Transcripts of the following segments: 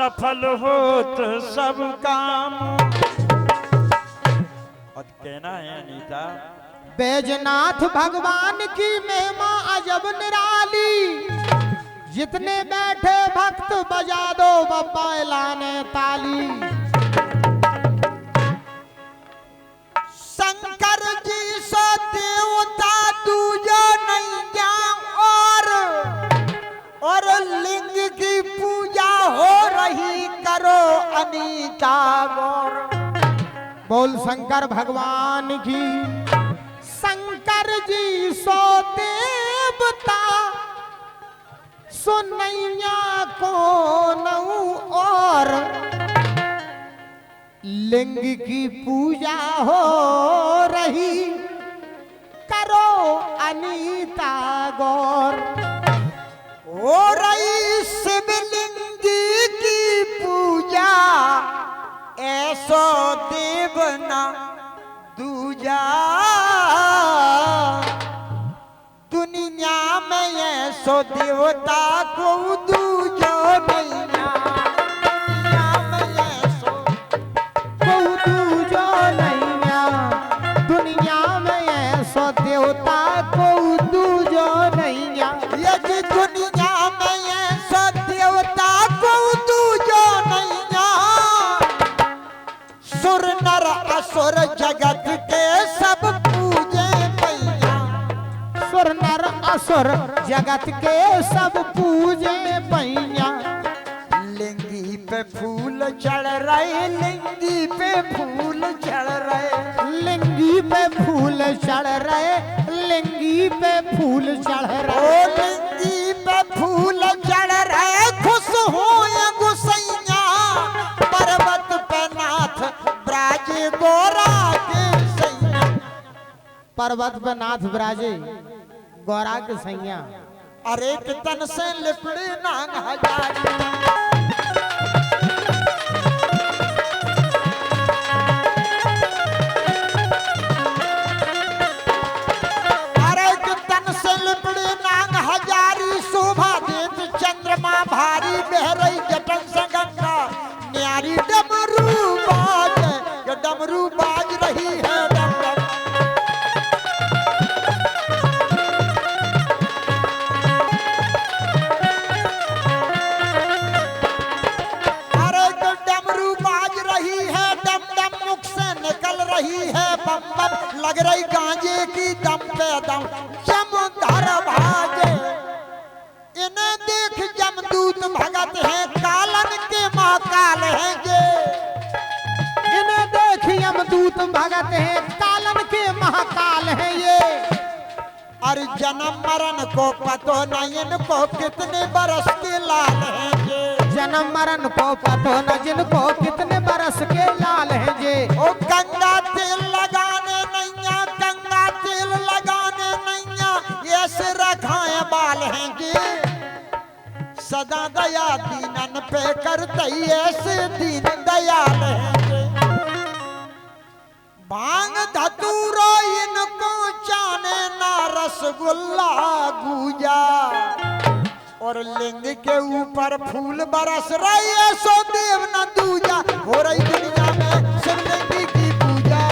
सफल होत सब काम। और कहना है अनीता, बैजनाथ भगवान की महिमा अजब निराली, जितने बैठे भक्त बजा दो बप्पा लाने ताली। शंकर जी सो देवता दूजा नैया और लिंग की पूजा हो रही करो अनीता गौर। बोल शंकर भगवान की। शंकर जी सो देवता सुनैया को नऊ और लिंग की पूजा हो रही करो अनीता गौर। हो रही शिवलिंग की पूजा ऐसो देवना दूजा। दुनिया में ऐसो देवता को दूजो नैया। दुनिया में ऐसो को दूजो नैया। दुनिया में ऐसो देवता को दूजो नैया। यदि दुनिया में ऐसो देवता को दूजो नैया। सुर नर असुर जगत के सब पूजे मैया। सुर नर असुर जगत के सब पूजे मैया। लिंगी पे फूल चढ़ रहे, लिंगी पे फूल चढ़ रहे। लिंगी पे फूल चढ़ रहे, लिंगी पे फूल चढ़ रहे। ओ लिंगी पे फूल चढ़ रहे, खुश हो ये गुसैया। पर्वत पे नाथ ब्राजे गोरा के सैया। पर्वत पे नाथ ब्राजे गोरा के सैया। अरे तन से लिपड़े नांग हजार। अरे तन से लिपड़े नांग हजारी। शोभा देत चंद्रमा भारी। बह रही जटन से गंगा न्यारी। डमरू बाज, डमरू बाज रही है डम डम। अरे डमरू बाज रही है डम डम। मुख से निकल रही है बम बम। लग रही गांजे की दम पे दम। जमधर भाजे इन्हें देख जमदूत भगत हैं। कालन के महाकाल हैं ये। इन्हें देख यमदूत भगत हैं। कालन के महाकाल हैं ये। और जन्म मरण को पतो न इनको कितने बरस के लाल हैं ये। जन्म मरण को पतो न जिनको कितने बरस के लाल हैं ये। ओ गंगा तेल लगाने नैया, गंगा तेल लगाने नैया। ऐसे रखाए बाल हैं ये। सदा दया दीनन पे करते ऐसे दीन दयाल हैं। भांग धतूरो इनको जाने ना रसगुल्ला गूजा। और लिंग के ऊपर फूल बरस रही है सो देव न दूजा। हो रही दुनिया में शिवलिंग की पूजा।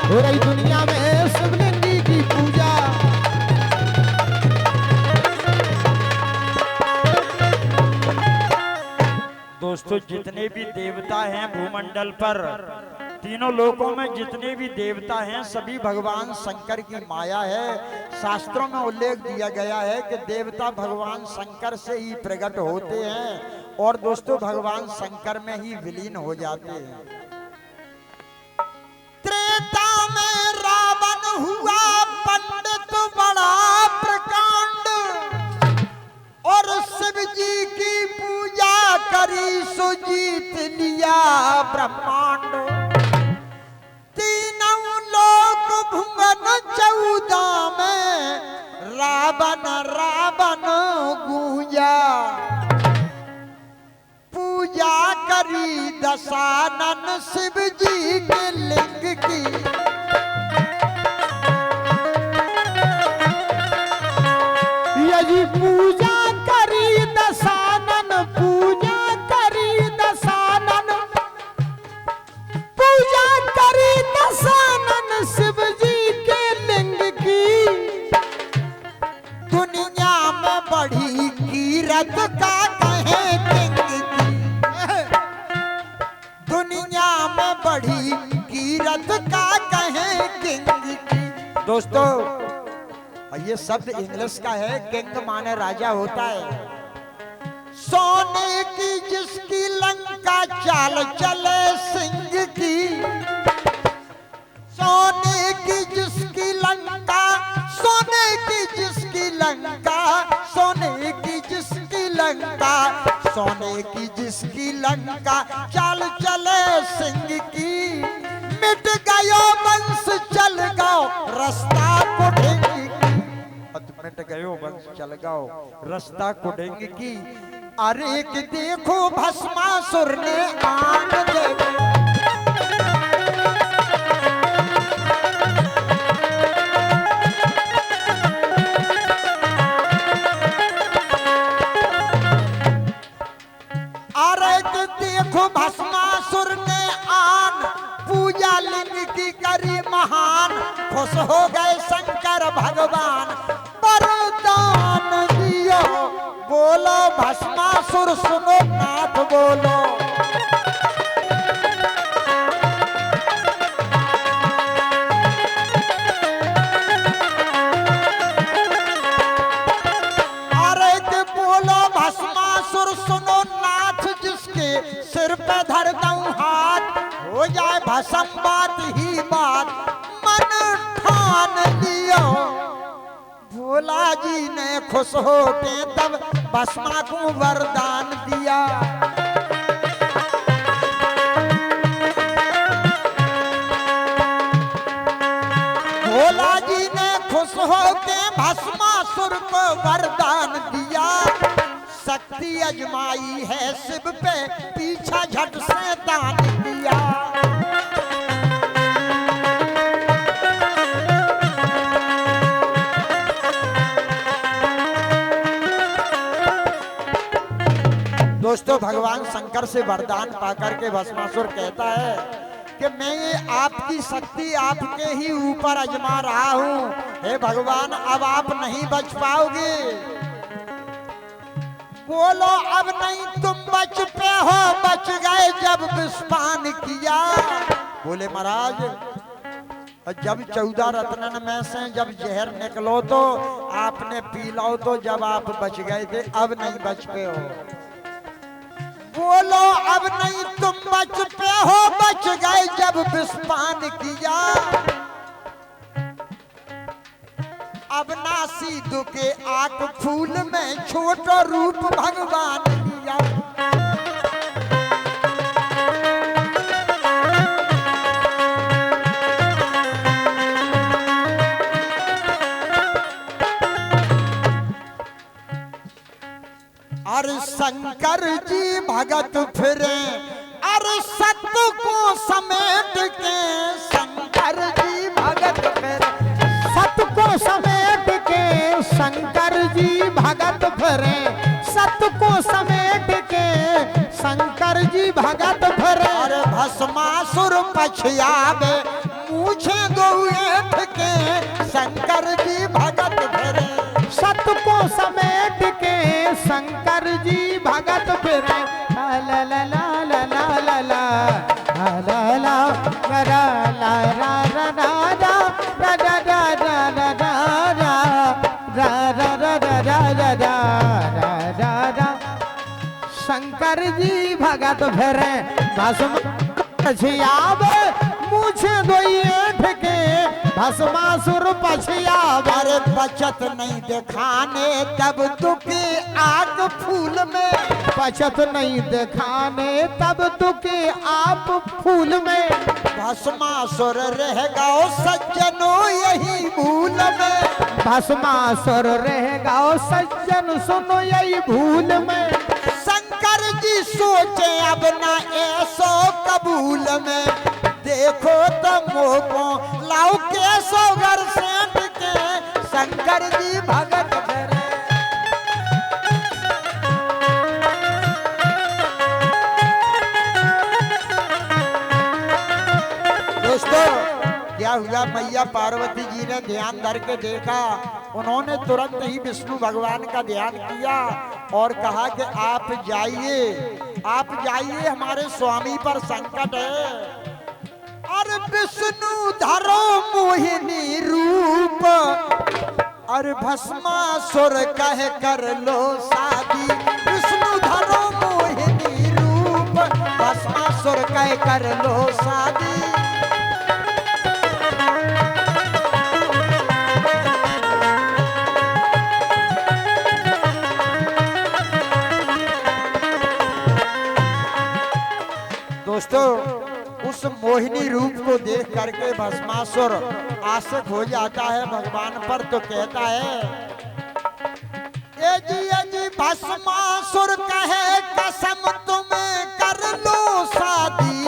हो रही दुनिया में शिवलिंगी की पूजा। दोस्तों जितने भी देवता हैं भूमंडल पर, तीनों लोकों में जितने भी देवता हैं सभी भगवान शंकर की माया है। शास्त्रों में उल्लेख दिया गया है कि देवता भगवान शंकर से ही प्रकट होते हैं और दोस्तों भगवान शंकर में ही विलीन हो जाते हैं। त्रेता में रावण हुआ पंडित बड़ा प्रकांड। और शिव जी की पूजा करी सो जीत लिया ब्रह्मांड। रावण रावण गूंजा, पूजा करी दशानन शिव जी के लिंग की। यदि पूजा करी दशानन, पूजा करी दशानन, पूजा करी दशानन शिव जी के लिंग की। दुनिया में बड़ी कीरत का कहे किंग की, दुनिया में बड़ी कीरत का कहे किंग की। दोस्तों ये शब्द इंग्लिश का है, किंग माने राजा होता है। सोने की जिसकी लंका चाल चले सिंह की, सोने की जिसकी लंका, सोने की जिसकी लंका, सोने की जिसकी लंका, सोने की जिसकी लंका चाल चले सिंह की। मिट गयो वंश चल गयो रास्ता कुढ़ेंगी, मिट गयो वंश चल गयो रास्ता कुढ़ेंगी की। अरे कि देखो भस्मासुर ने आन देखो, देखो भस्मासुर ने आन पूजा लिंग की करी महान। खुश हो गए शंकर भगवान वरदान दियो, बोलो भस्मासुर सुनो नाथ बोलो। अरे ते बोलो भस्मासुर सुनो नाथ, जिसके सिर पे धर दूं हाथ हो जाए भस्म बात ही बात, मन ठान लियो। भोला जी ने खुश होके तब भस्मा को वरदान दिया। भोला जी ने खुश होके भस्मासुर को वरदान दिया। शक्ति अजमाई है शिव पे, पीछा झट से दान दिया। दोस्तों भगवान शंकर से वरदान पाकर के भस्मासुर कहता है कि मैं ये आपकी शक्ति आपके ही ऊपर अजमा रहा हूं, हे भगवान अब आप नहीं बच पाओगे। बोलो अब नहीं तुम बच पे हो, बच गए जब विस्पान किया। बोले महाराज जब 14 रत्नन में से जब जहर निकलो तो आपने पी लो, तो जब आप बच गए थे अब नहीं बच पे हो। बोलो अब नहीं तुम बच पे हो, बच गए जब विस्पान किया। अब नासी दुखे आंख फूल में छोटा रूप भगवान दिया। अरे शंकर जी भगत फिरे, अरे सत्य को समेट के। शंकर जी भगत फिरे, सत्य को समेट के। शंकर जी भगत फिरे, सत्य को समेट के। शंकर जी भगत फिरे। अरे भस्मासुर पछयावे मूछे दो ऐठ के। शंकर जी भगत फिरे, सत्य को समेट के। शंकर जी भगत फिरे। ला ला ला ला ला ला ला ला ला ला ला रा रा रा रा रा रा रा रा रा रा रा रा रा। शंकर जी भगत फिरे, भस्म पछयावे मूछे दोई ऐठ के। भस्मासुर पछयावे। अरे बचत नहीं दिखाने तब तुके आग फूल में। बचत नहीं दिखाने तब तुके आप फूल में। भस्मासुर रह गओ सज्जनों यही भूल में। भस्मासुर रहेगा ओ सज्जन सुनो यही भूल में। शंकर जी सोचे अब ना ऐसो कबूल में, देखो तो मोको लाओ के सोगर सेंट के, शंकर जी भगत करे। दोस्तों क्या हुआ, मैया पार्वती जी ने ध्यान धर के देखा, उन्होंने तुरंत ही विष्णु भगवान का ध्यान किया और कहा कि आप जाइए हमारे स्वामी पर संकट है। अरे विष्णु धरो मोहिनी रूप, अरे भस्मासुर कह कर लो शादी, विष्णु धरो मोहिनी रूप, भस्मासुर कह कर लो शादी। दोस्तों उस मोहिनी रूप को देख करके भस्मासुर आशिक हो जाता है भगवान पर, तो कहता है ए जी भस्मासुर कहे कसम तुम्हें कर लो शादी,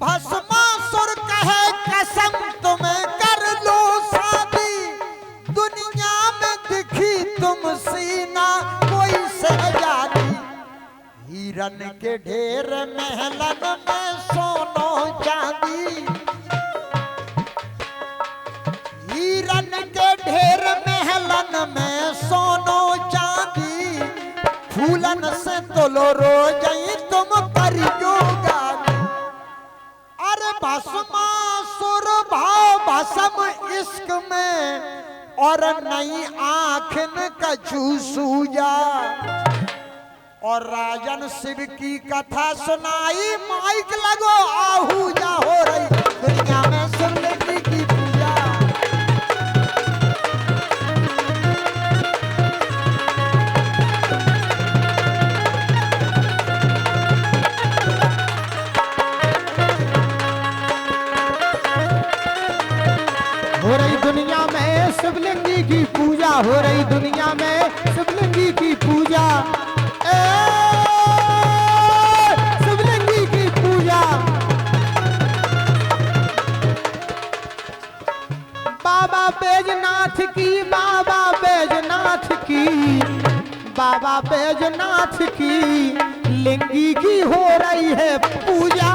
भस्मासुर कहे कसम तुम्हें कर लो शादी, दुनिया में दिखी तुम सीना कोई सहजादी, हिरन के ढेर महलन में सोनो चांदी, हिरन के ढेर महलन में सोनो चांदी, फूलन से तोलो रोजई तुम करियोगा। अरे भस्मासुर भाव भस्म इश्क में और नई आँखन कछु सूजा, और राजन शिव की कथा सुनाई, माइक लगो आहूजा हो रही दुनिया में शिवलिंग की पूजा। हो रही दुनिया में शिवलिंगी की पूजा, हो रही दुनिया में शिवलिंगी की पूजा, शिवलिंगी की पूजा। बाबा बैजनाथ की, बाबा बैजनाथ की, बाबा बैजनाथ की लिंगी की हो रही है पूजा,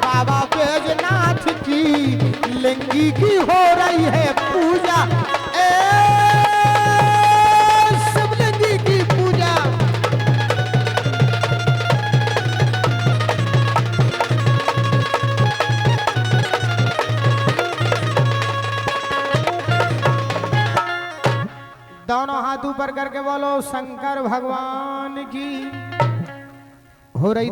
बाबा बैजनाथ की लिंगी की हो रही है पूजा, शिवलिंगी की पूजा। दोनों हाथ ऊपर करके बोलो शंकर भगवान की। हो रही